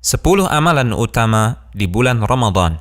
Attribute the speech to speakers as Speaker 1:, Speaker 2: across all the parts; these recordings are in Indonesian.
Speaker 1: 10 amalan utama di bulan Ramadan.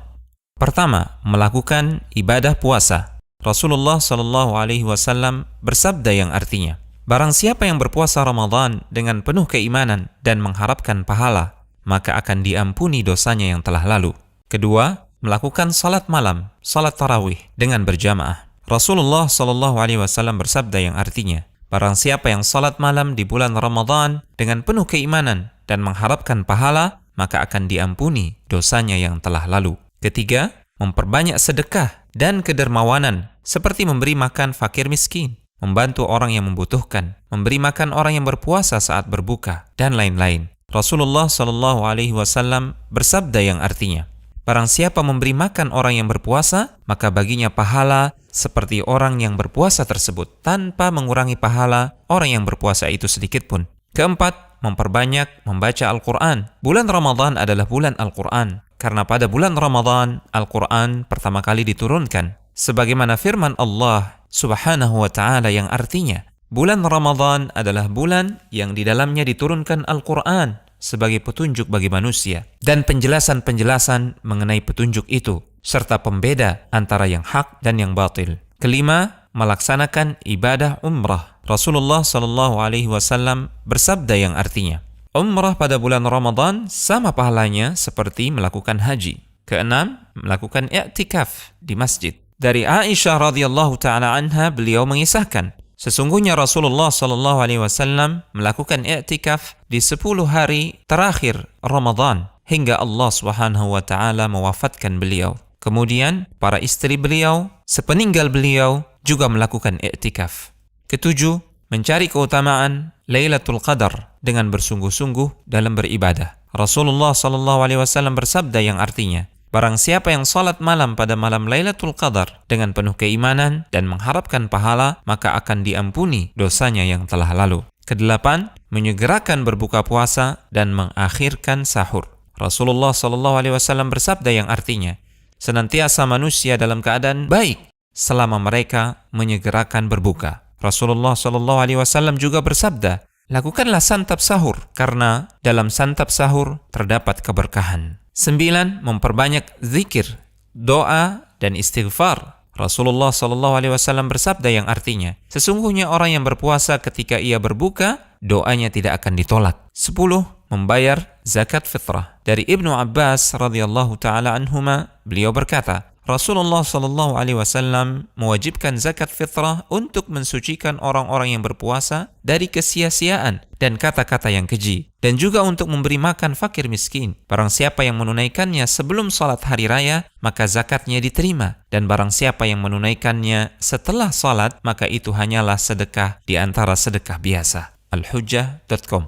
Speaker 1: Pertama, melakukan ibadah puasa. Rasulullah SAW bersabda yang artinya, barang siapa yang berpuasa Ramadan dengan penuh keimanan dan mengharapkan pahala, maka akan diampuni dosanya yang telah lalu. Kedua, melakukan salat malam, salat tarawih dengan berjamaah. Rasulullah SAW bersabda yang artinya, barang siapa yang salat malam di bulan Ramadan dengan penuh keimanan dan mengharapkan pahala, maka akan diampuni dosanya yang telah lalu. Ketiga, memperbanyak sedekah dan kedermawanan, seperti memberi makan fakir miskin, membantu orang yang membutuhkan, memberi makan orang yang berpuasa saat berbuka, dan lain-lain. Rasulullah SAW bersabda yang artinya, barang siapa memberi makan orang yang berpuasa, maka baginya pahala seperti orang yang berpuasa tersebut, tanpa mengurangi pahala orang yang berpuasa itu sedikit pun. Keempat, memperbanyak membaca Al-Quran. Bulan Ramadan adalah bulan Al-Quran, karena pada bulan Ramadan, Al-Quran pertama kali diturunkan. Sebagaimana firman Allah Subhanahu wa Ta'ala yang artinya, bulan Ramadan adalah bulan yang di dalamnya diturunkan Al-Quran sebagai petunjuk bagi manusia, dan penjelasan-penjelasan mengenai petunjuk itu, serta pembeda antara yang hak dan yang batil. Kelima, melaksanakan ibadah umrah. Rasulullah SAW bersabda yang artinya, umrah pada bulan Ramadan sama pahalanya seperti melakukan haji. Keenam, melakukan i'tikaf di masjid. Dari Aisyah radhiyallahu taala anha, beliau mengisahkan, sesungguhnya Rasulullah SAW melakukan i'tikaf di 10 hari terakhir Ramadan hingga Allah Subhanahu wa taala mewafatkan beliau. Kemudian para istri beliau sepeninggal beliau juga melakukan i'tikaf. Ketujuh, mencari keutamaan Lailatul Qadar dengan bersungguh-sungguh dalam beribadah. Rasulullah SAW bersabda yang artinya, barang siapa yang salat malam pada malam Lailatul Qadar dengan penuh keimanan dan mengharapkan pahala, maka akan diampuni dosanya yang telah lalu. Kedelapan, menyegerakan berbuka puasa dan mengakhirkan sahur. Rasulullah SAW bersabda yang artinya, senantiasa manusia dalam keadaan baik selama mereka menyegerakan berbuka. Rasulullah SAW juga bersabda, lakukanlah santap sahur, karena dalam santap sahur terdapat keberkahan. 9. Memperbanyak zikir, doa, dan istighfar. Rasulullah SAW bersabda yang artinya, sesungguhnya orang yang berpuasa ketika ia berbuka, doanya tidak akan ditolak. 10. Membayar zakat fitrah. Dari Ibnu Abbas radhiyallahu taala anhuma, beliau berkata, Rasulullah SAW mewajibkan zakat fitrah untuk mensucikan orang-orang yang berpuasa dari kesia-siaan dan kata-kata yang keji, dan juga untuk memberi makan fakir miskin. Barang siapa yang menunaikannya sebelum salat hari raya, maka zakatnya diterima, dan barang siapa yang menunaikannya setelah salat, maka itu hanyalah sedekah di antara sedekah biasa. Al-Hujjah.com